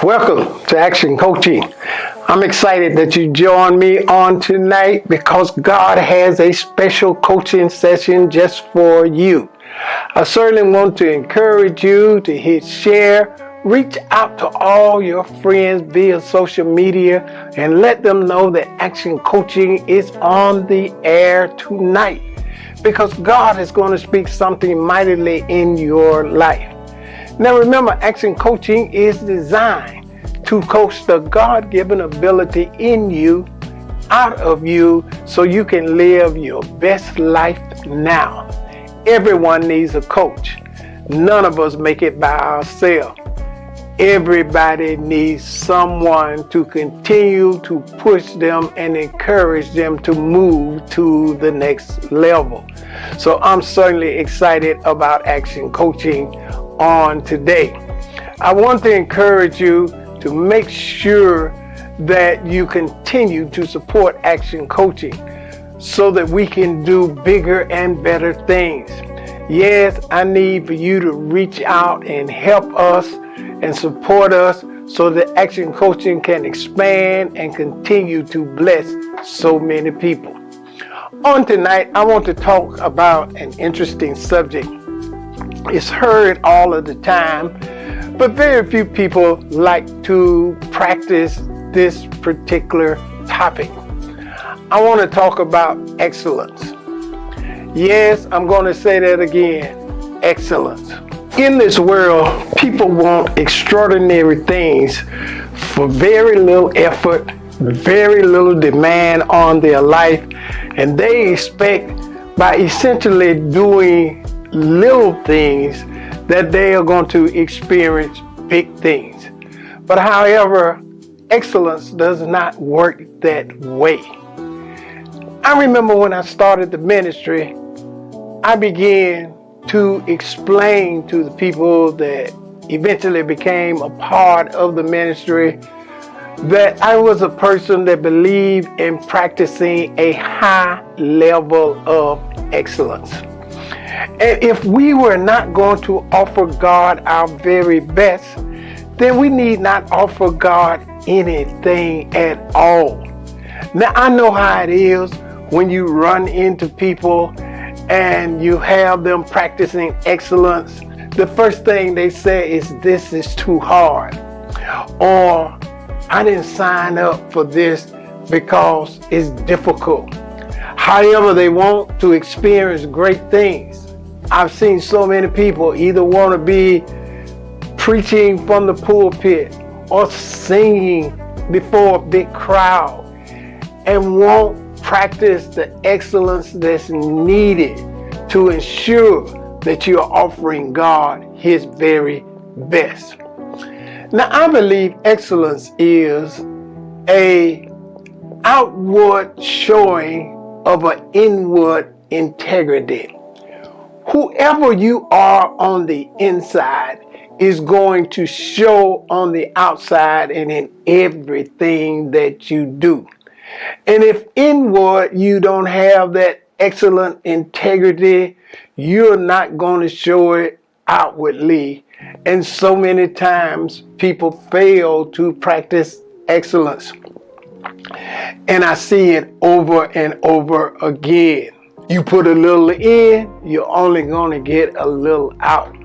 Welcome to Action Coaching. I'm excited that you joined me on tonight because God has a special coaching session just for you. I certainly want to encourage you to hit share, reach out to all your friends via social media, and let them know that Action Coaching is on the air tonight because God is going to speak something mightily in your life. Now remember, Action Coaching is designed to coach the God-given ability in you, out of you, so you can live your best life now. Everyone needs a coach. None of us make it by ourselves. Everybody needs someone to continue to push them and encourage them to move to the next level. So I'm certainly excited about Action Coaching on today. I want to encourage you to make sure that you continue to support Action Coaching so that we can do bigger and better things. Yes, I need for you to reach out and help us and support us so that Action Coaching can expand and continue to bless so many people. On tonight, I want to talk about an interesting subject. It's heard all of the time, but very few people like to practice this particular topic. I want to talk about excellence. Yes, I'm going to say that again, excellence. In this world, people want extraordinary things for very little effort, very little demand on their life, and they expect by essentially doing little things that they are going to experience big things. But however, excellence does not work that way. I remember when I started the ministry, I began to explain to the people that eventually became a part of the ministry that I was a person that believed in practicing a high level of excellence. And if we were not going to offer God our very best, then we need not offer God anything at all. Now, I know how it is when you run into people and you have them practicing excellence. The first thing they say is, "This is too hard," or "I didn't sign up for this because it's difficult." However, they want to experience great things. I've seen so many people either want to be preaching from the pulpit or singing before a big crowd and won't practice the excellence that's needed to ensure that you're offering God His very best. Now, I believe excellence is an outward showing of an inward integrity. Whoever you are on the inside is going to show on the outside and in everything that you do. And if inward you don't have that excellent integrity, you're not going to show it outwardly. And so many times people fail to practice excellence. And I see it over and over again. You put a little in, you're only going to get a little out.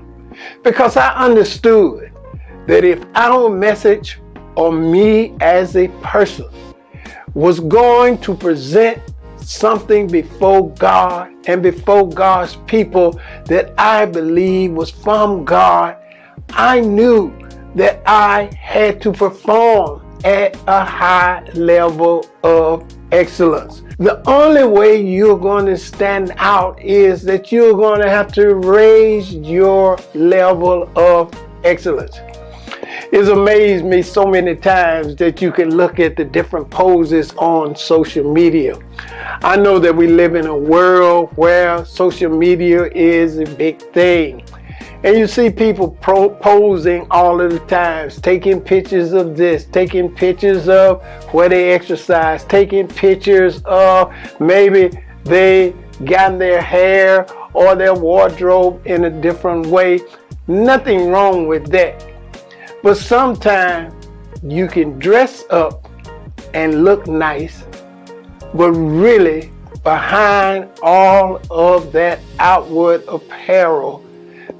Because I understood that if our message or me as a person was going to present something before God and before God's people that I believe was from God, I knew that I had to perform at a high level of excellence. The only way you're going to stand out is that you're going to have to raise your level of excellence. It's amazed me so many times that you can look at the different poses on social media. I know that we live in a world where social media is a big thing. And you see people posing all of the times, taking pictures of this, taking pictures of where they exercise, taking pictures of maybe they got their hair or their wardrobe in a different way. Nothing wrong with that. But sometimes you can dress up and look nice, but really behind all of that outward apparel,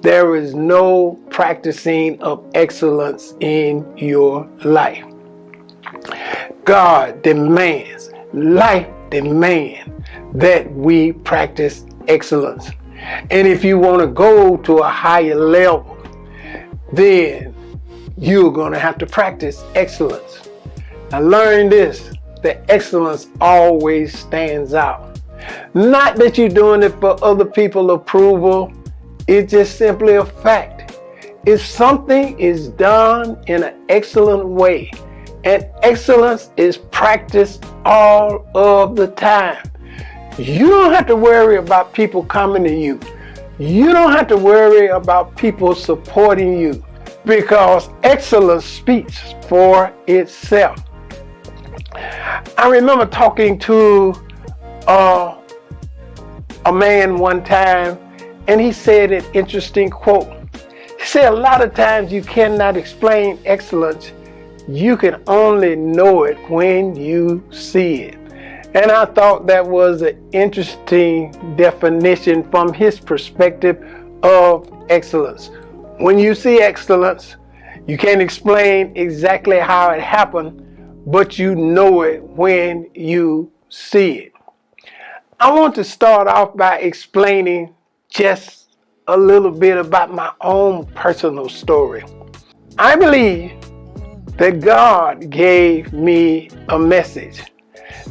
there is no practicing of excellence in your life. God demands, life demands that we practice excellence. And if you want to go to a higher level, then you're going to have to practice excellence. Now learn this, that excellence always stands out. Not that you're doing it for other people's approval, it's just simply a fact. If something is done in an excellent way, and excellence is practiced all of the time, you don't have to worry about people coming to you. You don't have to worry about people supporting you, because excellence speaks for itself. I remember talking to a man one time, and he said an interesting quote. He said, a lot of times you cannot explain excellence. You can only know it when you see it. And I thought that was an interesting definition from his perspective of excellence. When you see excellence, you can't explain exactly how it happened, but you know it when you see it. I want to start off by explaining just a little bit about my own personal story. I believe that God gave me a message.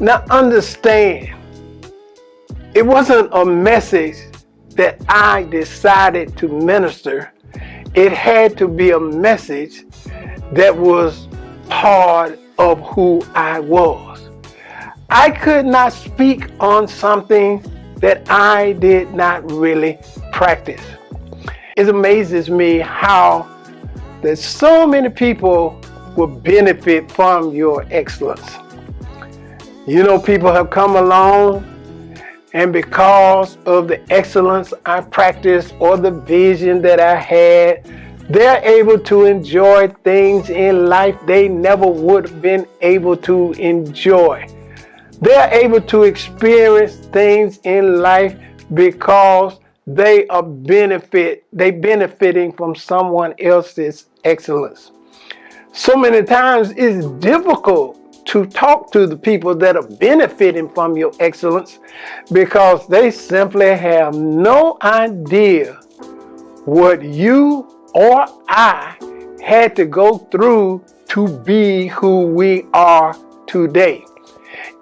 Now understand, it wasn't a message that I decided to minister. It had to be a message that was part of who I was. I could not speak on something that I did not really practice. It amazes me how that so many people will benefit from your excellence. You know, people have come along, and because of the excellence I practiced or the vision that I had, they're able to enjoy things in life they never would have been able to enjoy. They're able to experience things in life because they benefiting from someone else's excellence. So many times it's difficult to talk to the people that are benefiting from your excellence because they simply have no idea what you or I had to go through to be who we are today.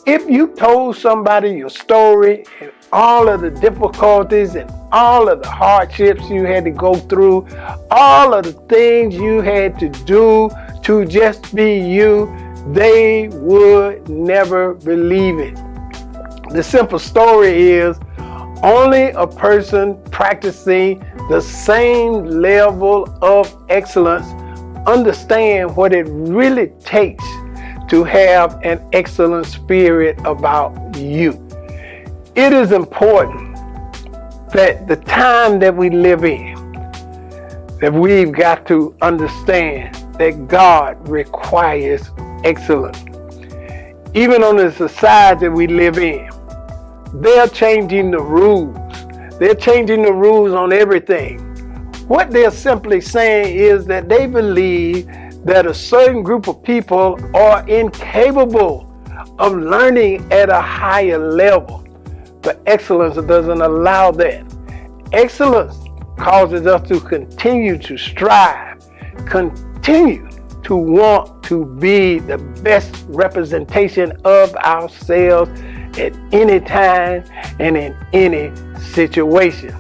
If you told somebody your story and all of the difficulties and all of the hardships you had to go through, all of the things you had to do to just be you, they would never believe it. The simple story is only a person practicing the same level of excellence understand what it really takes to have an excellent spirit about you. It is important that the time that we live in, that we've got to understand that God requires excellence. Even on the society we live in, they're changing the rules. They're changing the rules on everything. What they're simply saying is that they believe that a certain group of people are incapable of learning at a higher level. But excellence doesn't allow that. Excellence causes us to continue to strive, continue to want to be the best representation of ourselves at any time and in any situation.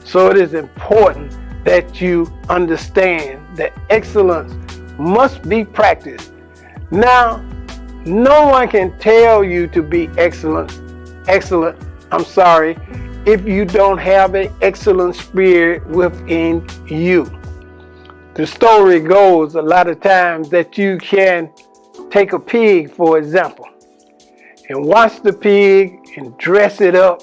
So it is important that you understand that excellence must be practiced. Now, no one can tell you to be excellent, if you don't have an excellent spirit within you. The story goes a lot of times that you can take a pig, for example, and wash the pig and dress it up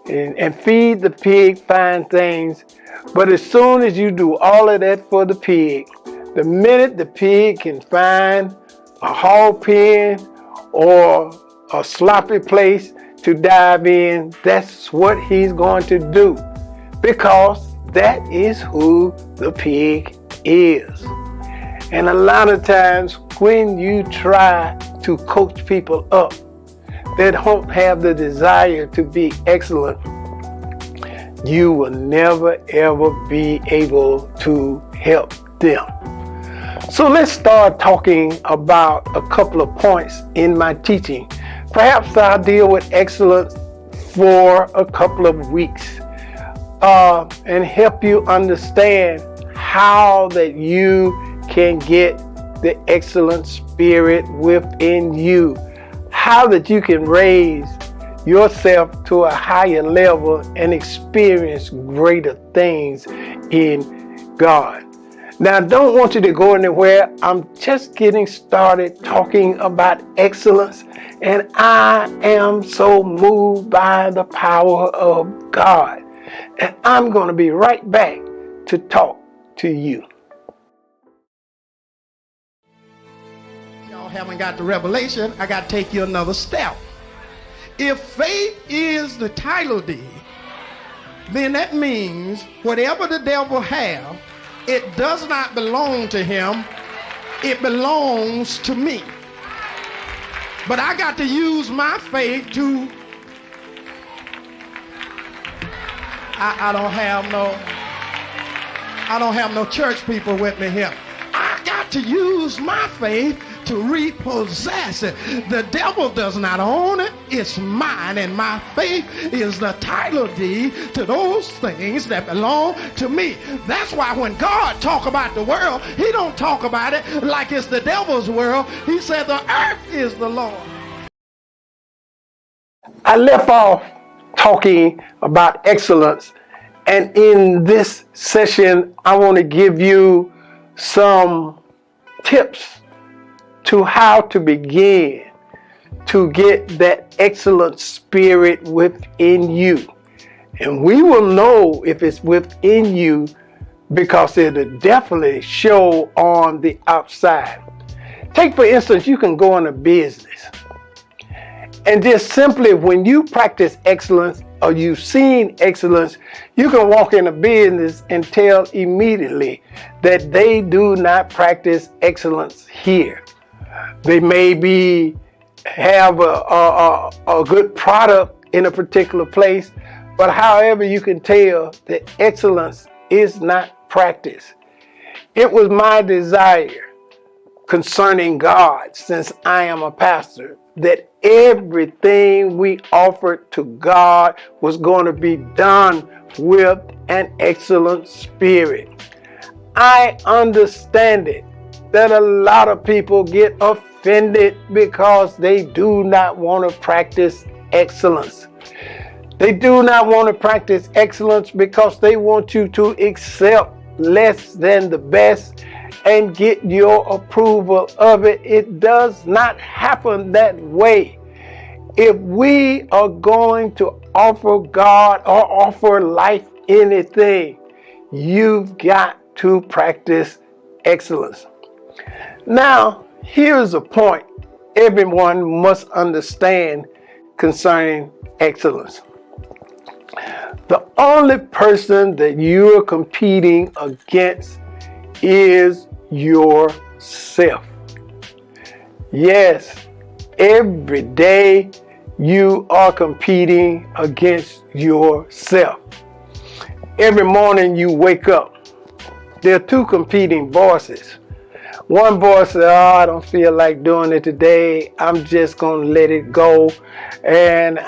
and feed the pig fine things. But as soon as you do all of that for the pig, the minute the pig can find a hog pen or a sloppy place to dive in, that's what he's going to do, because that is who the pig is. And a lot of times when you try to coach people up that don't have the desire to be excellent, you will never ever be able to help them. So let's start talking about a couple of points in my teaching. Perhaps I'll deal with excellence for a couple of weeks and help you understand how that you can get the excellent spirit within you, how that you can raise yourself to a higher level and experience greater things in God. Now, I don't want you to go anywhere. I'm just getting started talking about excellence, and I am so moved by the power of God. And I'm going to be right back to talk to you. Y'all haven't got the revelation. I got to take you another step. If faith is the title deed, then that means whatever the devil have, it does not belong to him. It belongs to me. But I got to use my faith to. I don't have no church people with me here. I got to use my faith to repossess it. The devil does not own it. It's mine, and my faith is the title deed to those things that belong to me. That's why when God talk about the world, he don't talk about it like it's the devil's world. He said the earth is the Lord. I left off talking about excellence, and in this session I want to give you some tips to how to begin to get that excellent spirit within you. And we will know if it's within you because it'll definitely show on the outside. Take, for instance, you can go in a business, and just simply when you practice excellence or you've seen excellence, you can walk in a business and tell immediately that they do not practice excellence here. They maybe have a good product in a particular place, but however you can tell that excellence is not practiced. It was my desire concerning God, since I am a pastor, that everything we offered to God was going to be done with an excellent spirit. I understand it that a lot of people get offended because they do not want to practice excellence. They do not want to practice excellence because they want you to accept less than the best and get your approval of it. It does not happen that way. If we are going to offer God or offer life anything, you've got to practice excellence. Now, here's a point everyone must understand concerning excellence. The only person that you are competing against is yourself. Yes, every day you are competing against yourself. Every morning you wake up, there are two competing voices. One voice says, I don't feel like doing it today. I'm just going to let it go. And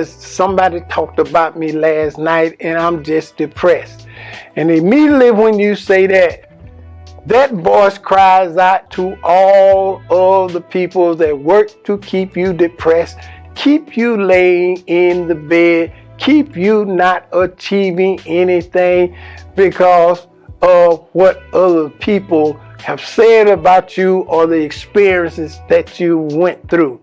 somebody talked about me last night and I'm just depressed. And immediately when you say that, that voice cries out to all of the people that work to keep you depressed, keep you laying in the bed, keep you not achieving anything because of what other people have said about you or the experiences that you went through.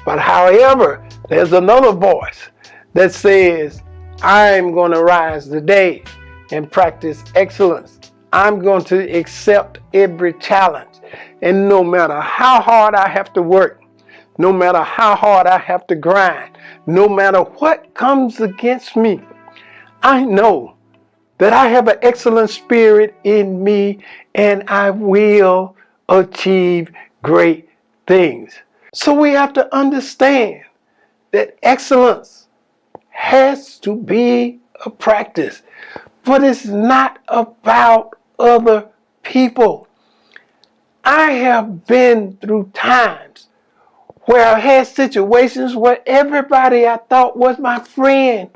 But however, there's another voice that says, I'm going to rise today and practice excellence. I'm going to accept every challenge. And no matter how hard I have to work, no matter how hard I have to grind, no matter what comes against me, I know that I have an excellent spirit in me and I will achieve great things. So we have to understand that excellence has to be a practice, but it's not about other people. I have been through times where I had situations where everybody I thought was my friend,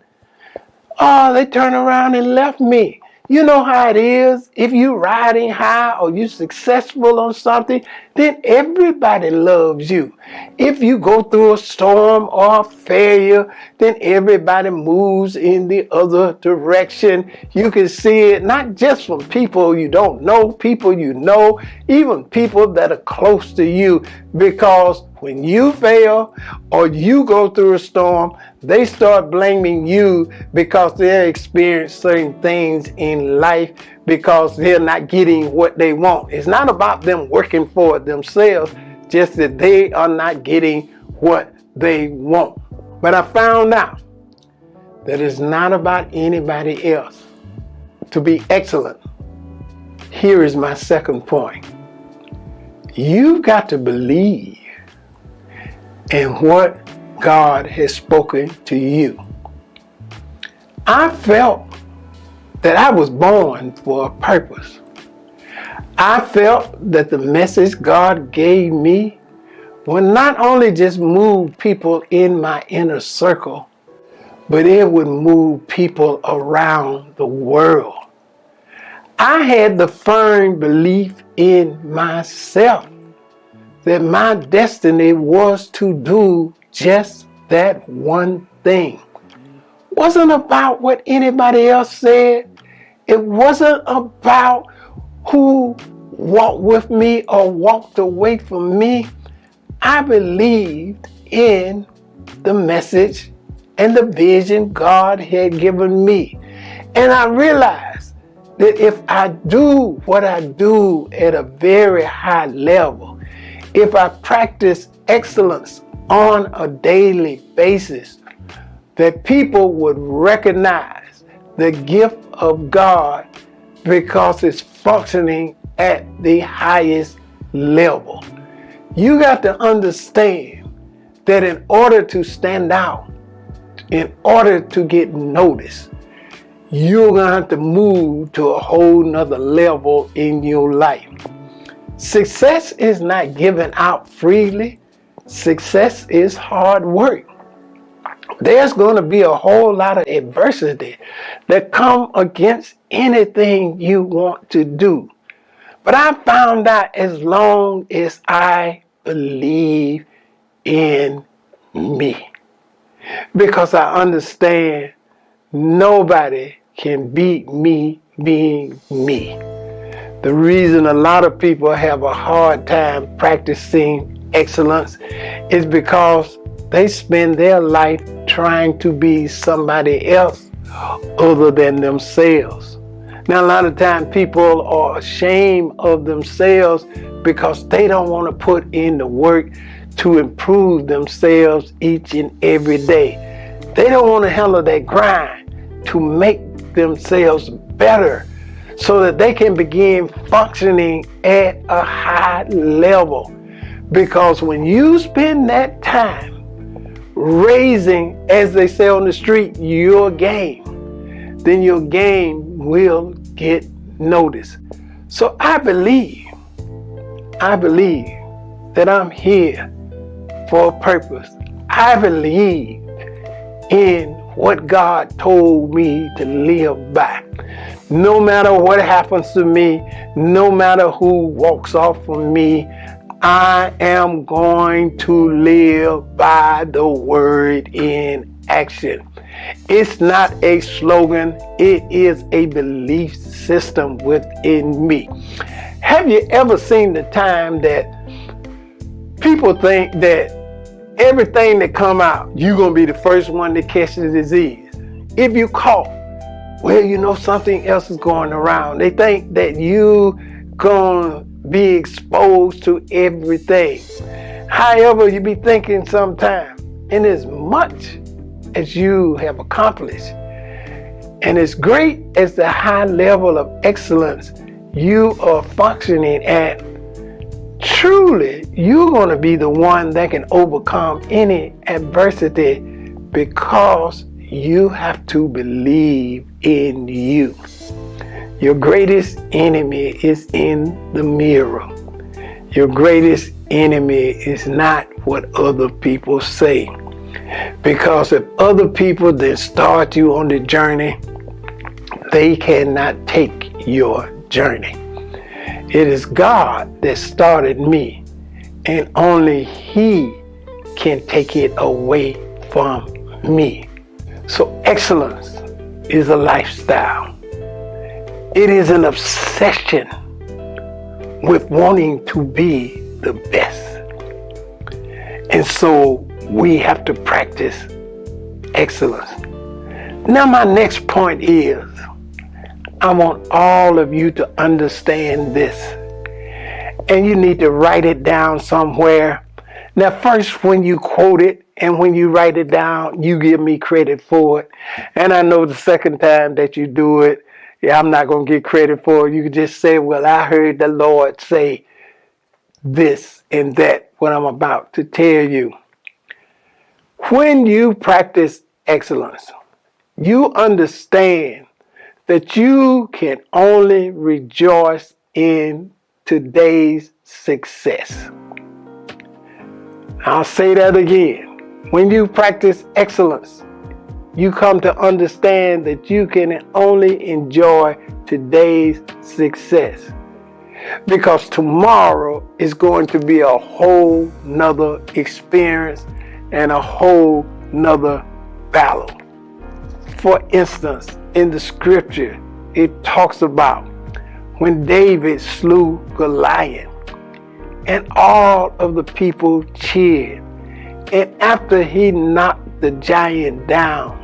they turned around and left me. You know how it is. If you're riding high or you're successful on something, then everybody loves you. If you go through a storm or a failure, then everybody moves in the other direction. You can see it not just from people you don't know, people you know, even people that are close to you. Because when you fail or you go through a storm, they start blaming you because they're experiencing certain things in life because they're not getting what they want. It's not about them working for it themselves, just that they are not getting what they want. But I found out that it's not about anybody else. To be excellent, here is my second point. You've got to believe in what God has spoken to you. I felt that I was born for a purpose. I felt that the message God gave me would not only just move people in my inner circle, but it would move people around the world. I had the firm belief in myself that my destiny was to do just that one thing. It wasn't about what anybody else said. It wasn't about who walked with me or walked away from me. I believed in the message and the vision God had given me. And I realized that if I do what I do at a very high level, if I practice excellence on a daily basis, that people would recognize the gift of God because it's functioning at the highest level. You got to understand that in order to stand out, in order to get noticed, you're going to have to move to a whole nother level in your life. Success is not given out freely. Success is hard work. There's going to be a whole lot of adversity that come against anything you want to do. But I found out as long as I believe in me, because I understand nobody can beat me being me. The reason a lot of people have a hard time practicing excellence is because they spend their life trying to be somebody else other than themselves. Now, a lot of times people are ashamed of themselves because they don't want to put in the work to improve themselves each and every day. They don't want to handle that grind to make themselves better so that they can begin functioning at a high level. Because when you spend that time raising, as they say on the street, your game, then your game will get noticed. So I believe that I'm here for a purpose. I believe in what God told me to live by. No matter what happens to me, no matter who walks off from me, I am going to live by the word in action. It's not a slogan, it is a belief system within me. Have you ever seen the time that people think that everything that come out, you're going to be the first one to catch the disease? If you cough, well, you know something else is going around. They think that you going to be exposed to everything. However, you be thinking sometime, in as much as you have accomplished, and as great as the high level of excellence you are functioning at, truly, you're going to be the one that can overcome any adversity because you have to believe in you. Your greatest enemy is in the mirror. Your greatest enemy is not what other people say. Because if other people then start you on the journey, they cannot take your journey. It is God that started me, and only He can take it away from me. So excellence is a lifestyle. It is an obsession with wanting to be the best. And so we have to practice excellence. Now my next point is, I want all of you to understand this. And you need to write it down somewhere. Now first, when you quote it and when you write it down, you give me credit for it. And I know the second time that you do it, I'm not going to get credit for it. You can just say, well, I heard the Lord say this and that, what I'm about to tell you. When you practice excellence, you understand that you can only rejoice in today's success. I'll say that again. When you practice excellence, you come to understand that you can only enjoy today's success. Because tomorrow is going to be a whole nother experience and a whole nother battle. For instance, in the scripture, it talks about when David slew Goliath and all of the people cheered. And after he knocked the giant down,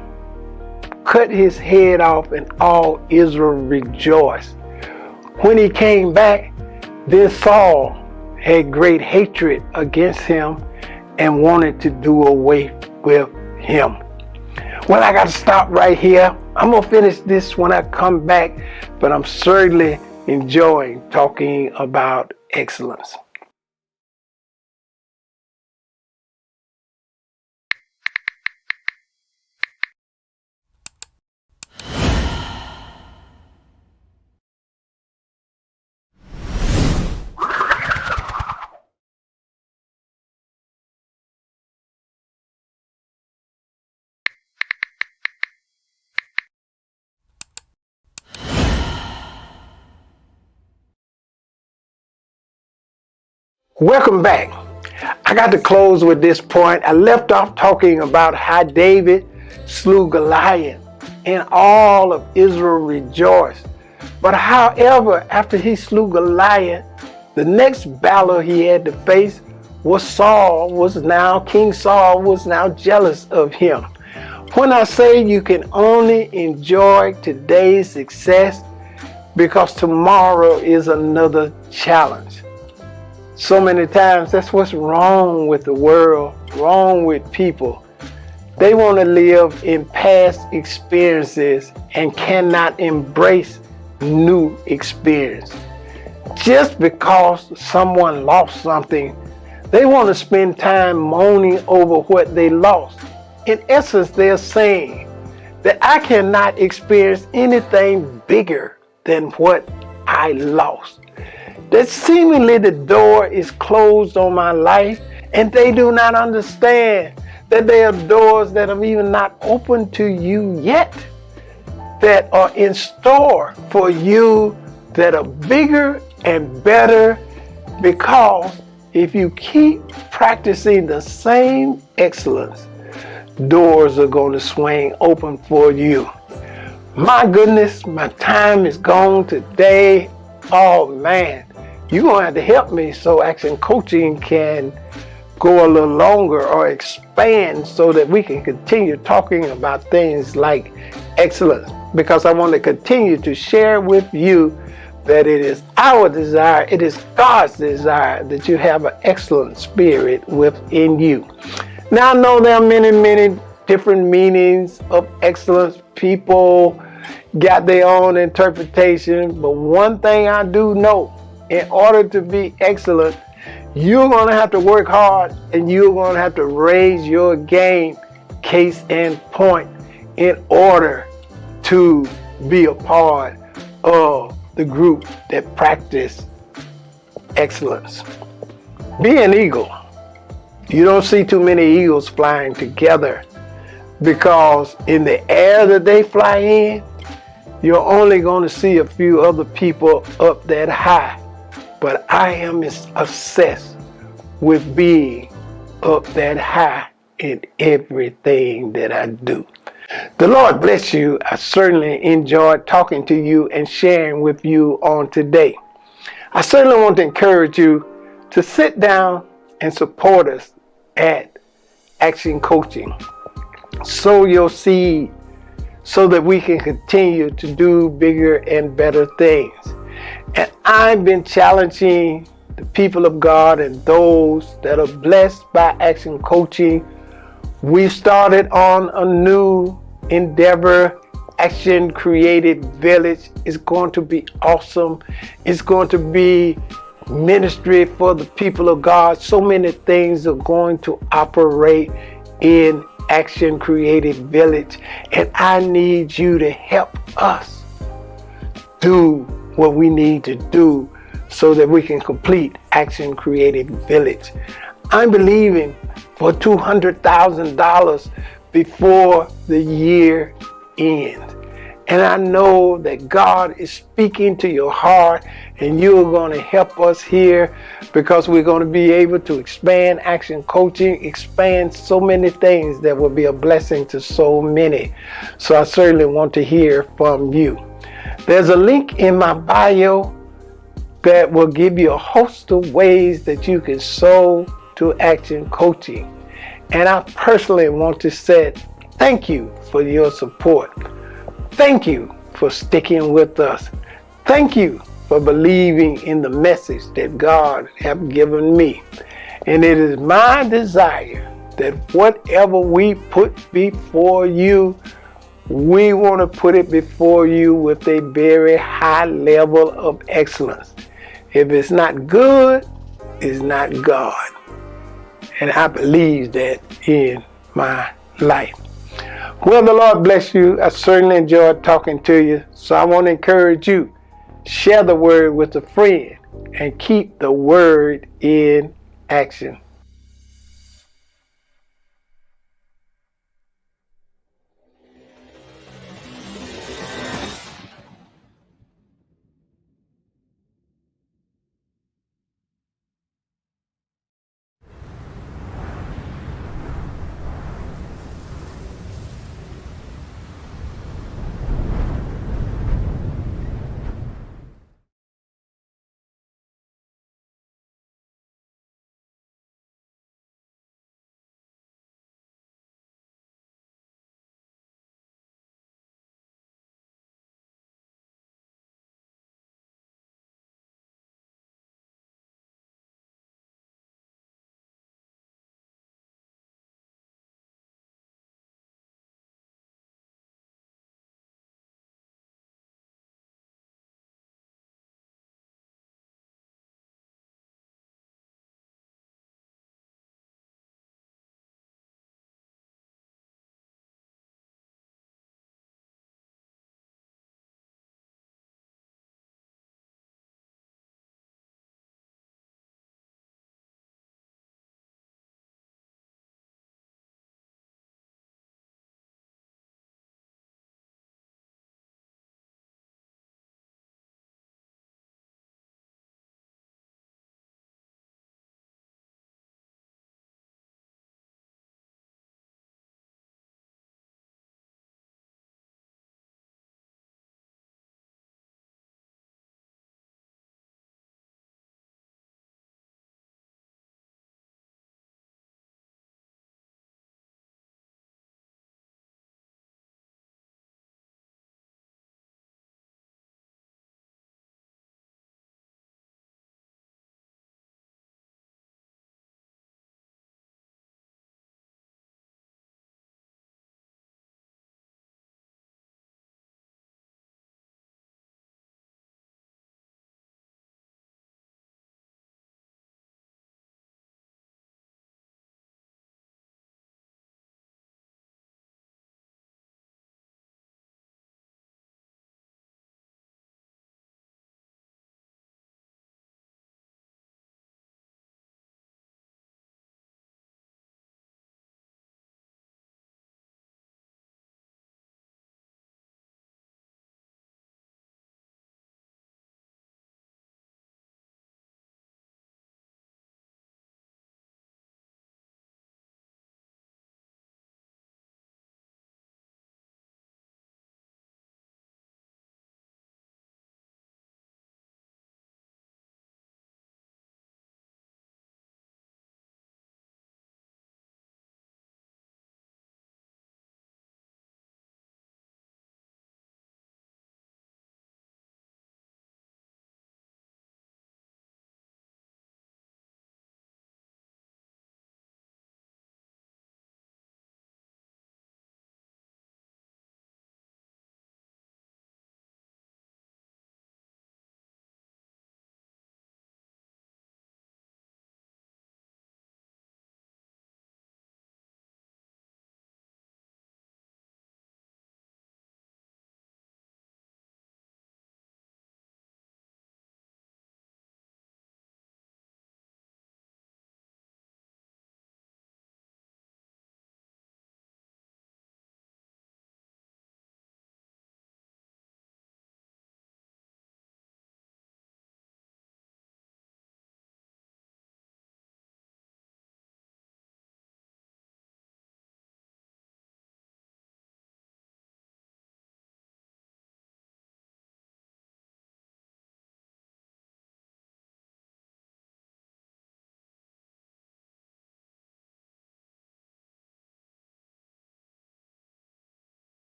cut his head off, and all Israel rejoiced. When he came back, then Saul had great hatred against him and wanted to do away with him. Well, I got to stop right here. I'm going to finish this when I come back, but I'm certainly enjoying talking about excellence. Welcome back. I got to close with this point. I left off talking about how David slew Goliath and all of Israel rejoiced. But however, after he slew Goliath, the next battle he had to face was King Saul was now jealous of him. When I say you can only enjoy today's success because tomorrow is another challenge. So many times that's what's wrong with the world, wrong with people. They want to live in past experiences and cannot embrace new experience. Just because someone lost something, they want to spend time moaning over what they lost. In essence, they're saying that I cannot experience anything bigger than what I lost. That seemingly the door is closed on my life, and they do not understand that there are doors that are even not open to you yet, that are in store for you, that are bigger and better, because if you keep practicing the same excellence, doors are going to swing open for you. My goodness, my time is gone today. Oh man, you're going to have to help me so Action Coaching can go a little longer or expand so that we can continue talking about things like excellence, because I want to continue to share with you that it is our desire, it is God's desire that you have an excellent spirit within you. Now I know there are many different meanings of excellence. People got their own interpretation, but one thing I do know, in order to be excellent, you're going to have to work hard and you're going to have to raise your game, case in point, in order to be a part of the group that practice excellence. Be an eagle. You don't see too many eagles flying together, because in the air that they fly in, you're only going to see a few other people up that high. But I am obsessed with being up that high in everything that I do. The Lord bless you. I certainly enjoyed talking to you and sharing with you on today. I certainly want to encourage you to sit down and support us at Action Coaching. Sow your seed so that we can continue to do bigger and better things. And I've been challenging the people of God and those that are blessed by Action Coaching. We've started on a new endeavor, Action Created Village. Is going to be awesome. It's going to be ministry for the people of God. So many things are going to operate in Action Created Village, and I need you to help us do what we need to do so that we can complete Action Created Village. I'm believing for $200,000 before the year ends. And I know that God is speaking to your heart, and you're going to help us here, because we're going to be able to expand Action Coaching, expand so many things that will be a blessing to so many. So I certainly want to hear from you. There's a link in my bio that will give you a host of ways that you can sow to Action Coaching. And I personally want to say thank you for your support. Thank you for sticking with us. Thank you for believing in the message that God has given me. And it is my desire that whatever we put before you, we want to put it before you with a very high level of excellence. If it's not good, it's not God. And I believe that in my life. Well, the Lord bless you. I certainly enjoyed talking to you. So I want to encourage you, share the word with a friend and keep the word in action.